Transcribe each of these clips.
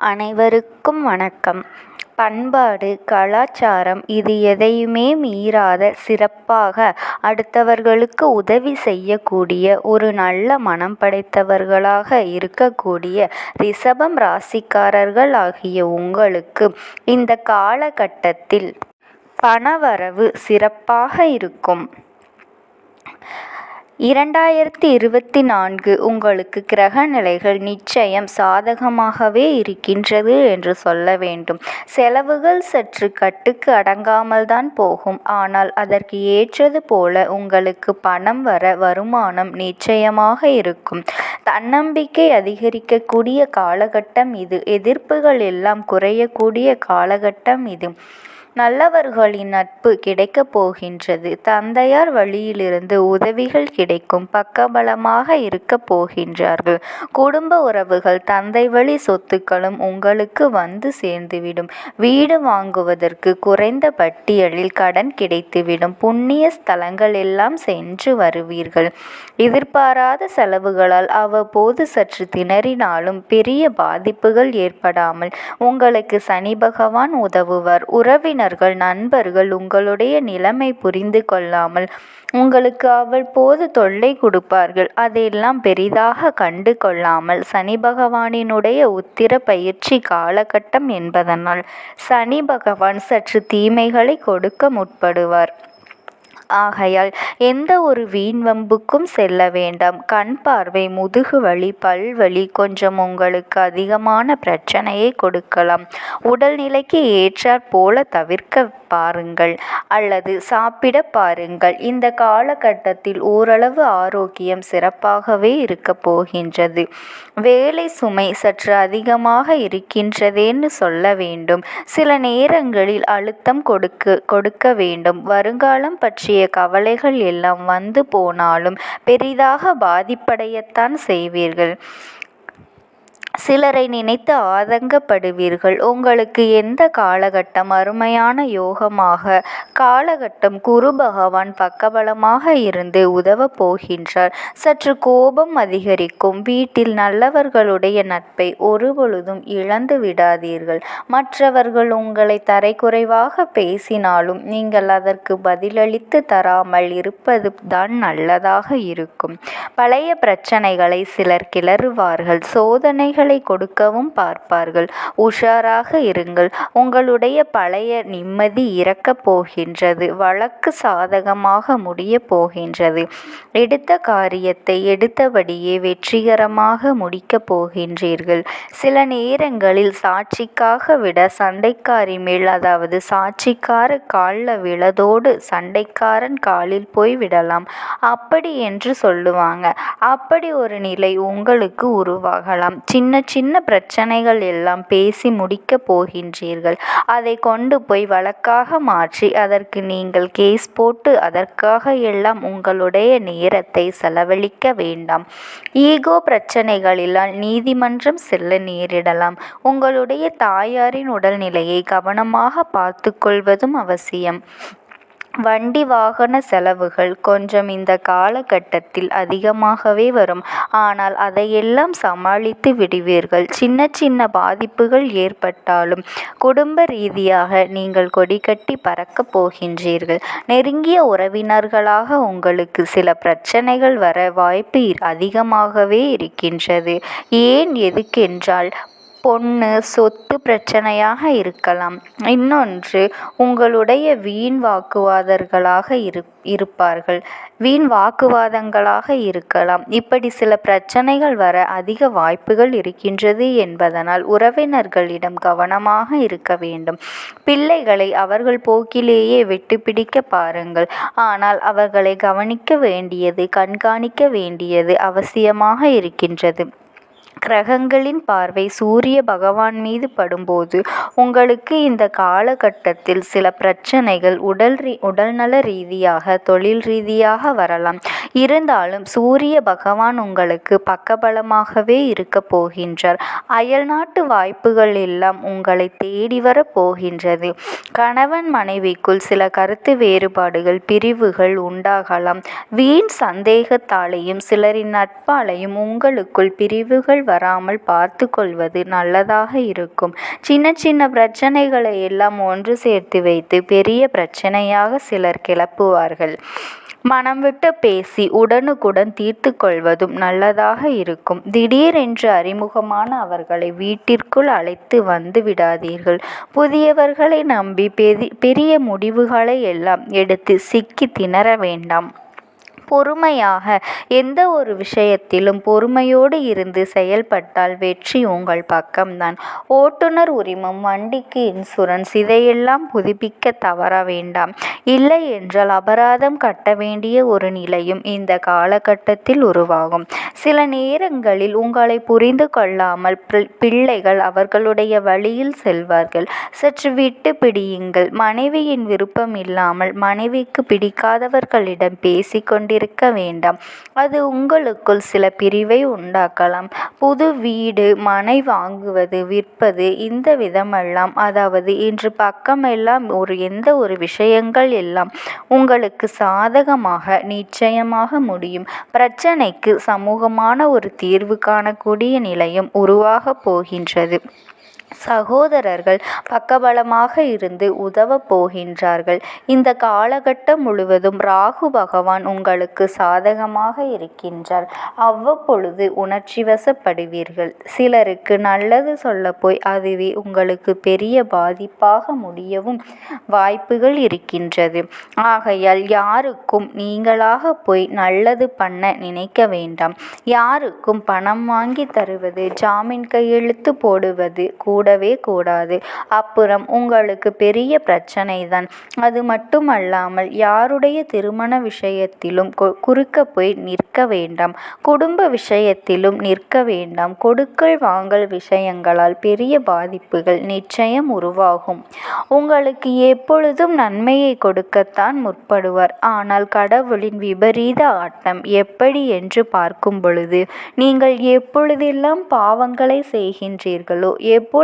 அனைவருக்கும் வணக்கம். பண்பாடு, கலாச்சாரம் இது எதையுமே மீறாத சிறப்பாக அடுத்தவர்களுக்கு உதவி செய்யக்கூடிய ஒரு நல்ல மனம் படைத்தவர்களாக இருக்கக்கூடிய ரிஷபம் ராசிக்காரர்கள் ஆகிய உங்களுக்கு இந்த காலகட்டத்தில் பணவரவு சிறப்பாக இருக்கும். 2024 உங்களுக்கு கிரக நிலைகள் நிச்சயம் சாதகமாகவே இருக்கின்றது என்று சொல்ல வேண்டும். செலவுகள் சற்று கட்டுக்கு அடங்காமல் தான் போகும். ஆனால் அதற்கு ஏற்றது போல உங்களுக்கு பணம் வருமானம் நிச்சயமாக இருக்கும். தன்னம்பிக்கை அதிகரிக்கக்கூடிய காலகட்டம் இது. எதிர்ப்புகள் எல்லாம் குறையக்கூடிய காலகட்டம் இது. நல்லவர்களின் நட்பு கிடைக்கப் போகின்றது. தந்தையார் வழியிலிருந்து உதவிகள் கிடைக்கும். பக்கபலமாக இருக்கப் போகின்றார்கள். குடும்ப உறவுகள், தந்தை வழி சொத்துக்களும் உங்களுக்கு வந்து சேர்ந்துவிடும். வீடு வாங்குவதற்கு குறைந்த பட்டியலில் கடன் கிடைத்துவிடும். புண்ணிய ஸ்தலங்கள் எல்லாம் சென்று வருவீர்கள். எதிர்பாராத செலவுகளால் அவ்வப்போது சற்று திணறினாலும் பெரிய பாதிப்புகள் ஏற்படாமல் உங்களுக்கு சனி பகவான் உதவுவார். உறவினர்கள், நண்பர்கள் உங்களுடைய நிலைமை புரிந்து கொள்ளாமல் உங்களுக்கு அவ்வப்போது தொல்லை கொடுப்பார்கள். அதையெல்லாம் பெரிதாக கண்டு கொள்ளாமல் சனி பகவானினுடைய உத்திர பயிற்சி காலகட்டம் என்பதனால் சனி பகவான் சற்று தீமைகளை கொடுக்க முற்படுவார். ஆகையால் எந்த ஒரு வீண் வம்புக்கும் செல்ல வேண்டாம். கண் பார்வை, முதுகு வலி, பல்வலி கொஞ்சம் உங்களுக்கு அதிகமான பிரச்சனையை கொடுக்கலாம். உடல்நிலைக்கு ஏற்றாற் போல தவிர்க்க பாருங்கள் அல்லது சாப்பிட பாருங்கள். இந்த காலகட்டத்தில் ஓரளவு ஆரோக்கியம் சிறப்பாகவே இருக்க போகின்றது. வேலை சுமை சற்று அதிகமாக இருக்கின்றதேன்னு சொல்ல வேண்டும். சில நேரங்களில் அழுத்தம் கொடுக்க வேண்டும். வருங்காலம் பற்றிய கவலைகள் எல்லாம் வந்து போனாலும் பெரிதாக பாதிப்படையத்தான் செய்வீர்கள். சிலரை நினைத்து ஆதங்கப்படுவீர்கள். உங்களுக்கு எந்த காலகட்டம் அருமையான யோகமாக காலகட்டம். குரு பகவான் பக்கபலமாக இருந்து உதவ போகின்றார். சற்று கோபம் அதிகரிக்கும். வீட்டில் நல்லவர்களுடைய நட்பை ஒருபொழுதும் இழந்து விடாதீர்கள். மற்றவர்கள் உங்களை தரைக்குறைவாக பேசினாலும் நீங்கள் அதற்கு பதிலளித்து தராமல் இருப்பது தான் நல்லதாக இருக்கும். பழைய பிரச்சனைகளை சிலர் கிளறுவார்கள். சோதனைகள் கொடுக்கவும் பார்ப்பார்கள். உஷாராக இருங்கள். உங்களுடைய பழைய நிம்மதி இறக்கப் போகின்றது. வழக்கு சாதகமாக முடிய போகின்றது. எடுத்த காரியத்தை எடுத்தபடியே வெற்றிகரமாக முடிக்கப் போகின்றீர்கள். சில நேரங்களில் சாட்சிக்காக விட சண்டைக்காரி மேல், அதாவது சாட்சிக்கார காலில் விழதோடு சண்டைக்காரன் காலில் போய் விடலாம் அப்படி என்று சொல்லுவாங்க. அப்படி ஒரு நிலை உங்களுக்கு உருவாகலாம். சின்ன சின்ன பிரச்சனைகள் எல்லாம் பேசி முடிக்கப் போகின்றீர்கள். அதை கொண்டு போய் வழக்காக மாற்றி அதற்கு நீங்கள் கேஸ் போட்டு அதற்காக எல்லாம் உங்களுடைய நேரத்தை செலவழிக்க வேண்டாம். ஈகோ பிரச்சனைகளினால் நீதிமன்றம் செல்ல நேரிடலாம். உங்களுடைய தாயாரின் உடல்நிலையை கவனமாக பார்த்து கொள்வதும் அவசியம். வண்டி வாகன செலவுகள் கொஞ்சம் இந்த காலகட்டத்தில் அதிகமாகவே வரும். ஆனால் அதையெல்லாம் சமாளித்து விடுவீர்கள். சின்ன சின்ன பாதிப்புகள் ஏற்பட்டாலும் குடும்ப ரீதியாக நீங்கள் கொடிகட்டி பறக்கப் போகின்றீர்கள். நெருங்கிய உறவினர்களாக உங்களுக்கு சில பிரச்சனைகள் வர வாய்ப்பு அதிகமாகவே இருக்கின்றது. ஏன் எதுக்கென்றால் பொண்ணு சொத்து பிரச்சனையாக இருக்கலாம். இன்னொன்று, உங்களுடைய வீண் வாக்குவாதங்களாக இருக்கலாம். இப்படி சில பிரச்சனைகள் வர அதிக வாய்ப்புகள் இருக்கின்றது என்பதனால் உறவினர்களிடம் கவனமாக இருக்க வேண்டும். பிள்ளைகளை அவர்கள் போக்கிலேயே விட்டுப்பிடிக்க பாருங்கள். ஆனால் அவர்களை கவனிக்க வேண்டியது, கண்காணிக்க வேண்டியது அவசியமாக இருக்கின்றது. கிரகங்களின் பார்வை சூரிய பகவான் மீது படும்போது உங்களுக்கு இந்த காலகட்டத்தில் சில பிரச்சனைகள் உடல்நல ரீதியாக, தொழில் ரீதியாக வரலாம். இருந்தாலும் சூரிய பகவான் உங்களுக்கு பக்கபலமாகவே இருக்க போகின்றார். அயல்நாட்டு வாய்ப்புகள் எல்லாம் உங்களை தேடி வர போகின்றது. கணவன் மனைவிக்குள் சில கருத்து வேறுபாடுகள், பிரிவுகள் உண்டாகலாம். வீண் சந்தேகத்தாலேயும் சிலரின் நட்பாலேயும் உங்களுக்குள் பிரிவுகள் வராமல் பார்த்து கொள்வது நல்லதாக இருக்கும். சின்ன சின்ன பிரச்சனைகளை எல்லாம் ஒன்று சேர்த்து வைத்து பெரிய பிரச்சனையாக சிலர் கிளப்புவார்கள். மனம் விட்டு பேசி உடனுக்குடன் தீர்த்து கொள்வதும் நல்லதாக இருக்கும். திடீரென்று அறிமுகமான அவர்களை வீட்டிற்குள் அழைத்து வந்து விடாதீர்கள். புதியவர்களை நம்பி பெரிய முடிவுகளை எல்லாம் எடுத்து சிக்கி திணற வேண்டாம். பொறுமையாக எந்த ஒரு விஷயத்திலும் பொறுமையோடு இருந்து செயல்பட்டால் வெற்றி உங்கள் பக்கம்தான். ஓட்டுநர் உரிமம், வண்டிக்கு இன்சூரன்ஸ் இதையெல்லாம் புதுப்பிக்க தவற வேண்டாம். இல்லை என்றால் அபராதம் கட்ட வேண்டிய ஒரு நிலையும் இந்த காலகட்டத்தில் உருவாகும். சில நேரங்களில் உங்களை புரிந்து கொள்ளாமல் பிள்ளைகள் அவர்களுடைய வழியில் செல்வார்கள். சற்று விட்டு பிடியுங்கள். மனைவியின் விருப்பம் இல்லாமல் மனைவிக்கு பிடிக்காதவர்களிடம் பேசிக்கொண்டு இருக்க வேண்டாம். அது உங்களுக்குள் சில பிரிவை உண்டாக்கலாம். புது வீடு, மனை வாங்குவது, விற்பது, இந்த விதமெல்லாம், அதாவது இன்று பக்கமெல்லாம் எந்த ஒரு விஷயங்கள் எல்லாம் உங்களுக்கு சாதகமாக நிச்சயமாக முடியும். பிரச்சனைக்கு சமூகமான ஒரு தீர்வு காணக்கூடிய நிலையும் உருவாகப் போகின்றது. சகோதரர்கள் பக்கபலமாக இருந்து உதவப் போகின்றார்கள். இந்த காலகட்டம் முழுவதும் ராகு பகவான் உங்களுக்கு சாதகமாக இருக்கின்றார். அவ்வப்பொழுது உணர்ச்சி வசப்படுவீர்கள். சிலருக்கு நல்லது சொல்ல போய் அதுவே உங்களுக்கு பெரிய பாதிப்பாக முடியவும் வாய்ப்புகள் இருக்கின்றது. ஆகையால் யாருக்கும் நீங்களாக போய் நல்லது பண்ண நினைக்க வேண்டாம். யாருக்கும் பணம் வாங்கி தருவது, ஜாமீன் கையெழுத்து போடுவது கூடவே கூடாது. அப்புறம் உங்களுக்கு பெரிய பிரச்சனை தான். அது மட்டுமல்லாமல் யாருடைய திருமண விஷயத்திலும் குறுக்க போய் நிற்க வேண்டாம். குடும்ப விஷயத்திலும் நிற்க வேண்டாம். கொடுக்கல் வாங்கல் விஷயங்களால் பெரிய பாதிப்புகள் நிச்சயம் உருவாகும். உங்களுக்கு எப்பொழுதும் நன்மையை கொடுக்கத்தான் முற்படுவார். ஆனால் கடவுளின் விபரீத ஆட்டம் எப்படி என்று பார்க்கும் பொழுது, நீங்கள் எப்பொழுதெல்லாம் பாவங்களை செய்கின்றீர்களோ, எப்பொழுதெல்லாம்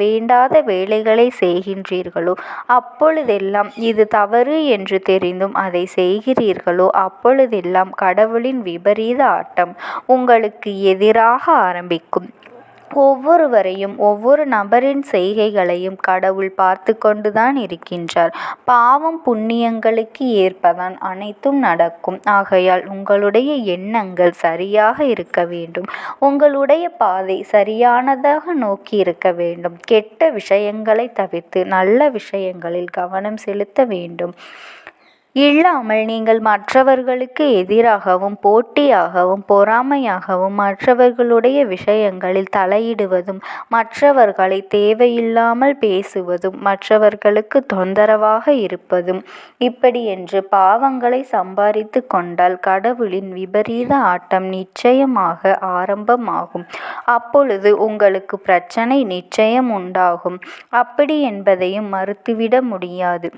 வேண்டாத வேலைகளை செய்கின்றீர்களோ, அப்பொழுதெல்லாம் இது தவறு என்று தெரிந்தும் அதை செய்கிறீர்களோ, அப்பொழுதெல்லாம் கடவுளின் விபரீத ஆட்டம் உங்களுக்கு எதிராக ஆரம்பிக்கும். ஒவ்வொருவரையும், ஒவ்வொரு நபரின் செய்கைகளையும் கடவுள் பார்த்து கொண்டுதான் இருக்கின்றார். பாவம் புண்ணியங்களுக்கு ஏற்பதான் அனைத்தும் நடக்கும். ஆகையால் உங்களுடைய எண்ணங்கள் சரியாக இருக்க வேண்டும். உங்களுடைய பாதை சரியானதாக நோக்கி இருக்க வேண்டும். கெட்ட விஷயங்களை தவிர்த்து நல்ல விஷயங்களில் கவனம் செலுத்த வேண்டும். இல்லாமல் நீங்கள் மற்றவர்களுக்கு எதிராகவும் போட்டியாகவும் பொறாமையாகவும் மற்றவர்களுடைய விஷயங்களில் தலையிடுவதும், மற்றவர்களை தேவையில்லாமல் பேசுவதும், மற்றவர்களுக்கு தொந்தரவாக இருப்பதும், இப்படி என்று பாவங்களை சம்பாதித்து கொண்டால் கடவுளின் விபரீத ஆட்டம் நிச்சயமாக ஆரம்பமாகும். அப்பொழுது உங்களுக்கு பிரச்சனை நிச்சயம் உண்டாகும். அப்படி என்பதையும் மறுத்துவிட முடியாது.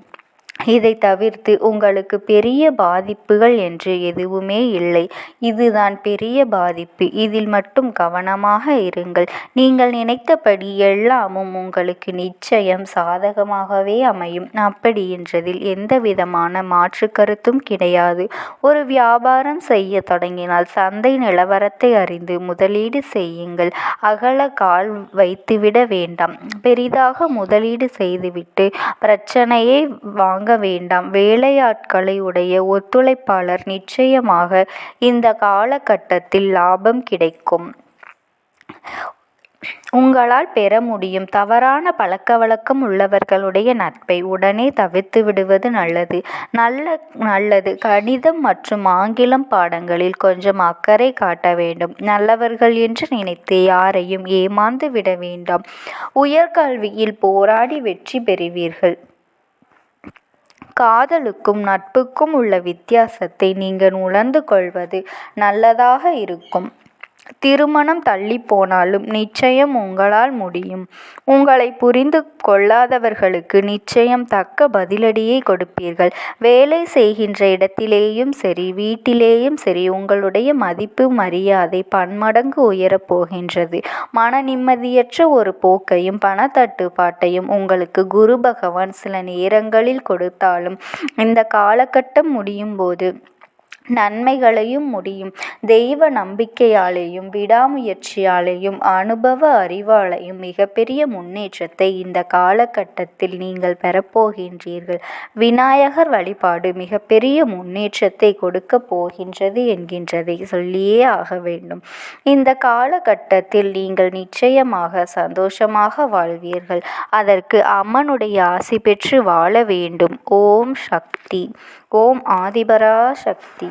இதை தவிர்த்து உங்களுக்கு பெரிய பாதிப்புகள் என்று எதுவுமே இல்லை. இதுதான் பெரிய பாதிப்பு. இதில் மட்டும் கவனமாக இருங்கள். நீங்கள் நினைத்தபடி எல்லாமும் உங்களுக்கு நிச்சயம் சாதகமாகவே அமையும். அப்படி என்றதில் எந்த விதமான மாற்று கருத்தும் கிடையாது. ஒரு வியாபாரம் செய்ய தொடங்கினால் சந்தை நிலவரத்தை அறிந்து முதலீடு செய்யுங்கள். அகல கால் வைத்துவிட வேண்டாம். பெரிதாக முதலீடு செய்துவிட்டு பிரச்சனையை வாங்க வேண்டாம். வேலையாட்களை உடைய ஒத்துழைப்பாளர் நிச்சயமாக இந்த காலகட்டத்தில் லாபம் கிடைக்கும். உங்களால் பெற முடியும். தவறான பழக்கவழக்கம் உள்ளவர்களுடைய நட்பை உடனே தவிர்த்து விடுவது நல்லது. நல்லது கணிதம் மற்றும் ஆங்கிலம் பாடங்களில் கொஞ்சம் அக்கறை காட்ட வேண்டும். நல்லவர்கள் என்று நினைத்து யாரையும் ஏமாந்து விட வேண்டாம். உயர்கல்வியில் போராடி வெற்றி பெறுவீர்கள். காதலுக்கும் நட்புக்கும் உள்ள வித்தியாசத்தை நீங்கள் உணர்ந்து கொள்வது நல்லதாக இருக்கும். திருமணம் தள்ளி போனாலும் நிச்சயம் உங்களால் முடியும். உங்களை புரிந்து கொள்ளாதவர்களுக்கு நிச்சயம் தக்க பதிலடியை கொடுப்பீர்கள். வேலை செய்கின்ற இடத்திலேயும் சரி, வீட்டிலேயும் சரி, உங்களுடைய மதிப்பு மரியாதை பன்மடங்கு உயரப் போகின்றது. மன நிம்மதியற்ற ஒரு போக்கையும் பணத்தட்டுப்பாட்டையும் உங்களுக்கு குரு பகவான் சில நேரங்களில் கொடுத்தாலும் இந்த காலகட்டம் முடியும் போது நன்மைகளையும் முடியும். தெய்வ நம்பிக்கையாலேயும் விடாமுயற்சியாலேயும் அனுபவ அறிவாலையும் மிகப்பெரிய முன்னேற்றத்தை இந்த காலகட்டத்தில் நீங்கள் பெறப்போகின்றீர்கள். விநாயகர் வழிபாடு மிகப்பெரிய முன்னேற்றத்தை கொடுக்கப் போகின்றது என்கின்றதை சொல்லியே ஆக வேண்டும். இந்த காலகட்டத்தில் நீங்கள் நிச்சயமாக சந்தோஷமாக வாழ்வீர்கள். அதற்கு அம்மனுடைய ஆசி பெற்று வாழ வேண்டும். ஓம் சக்தி. ஓம் ஆதிபரா சக்தி.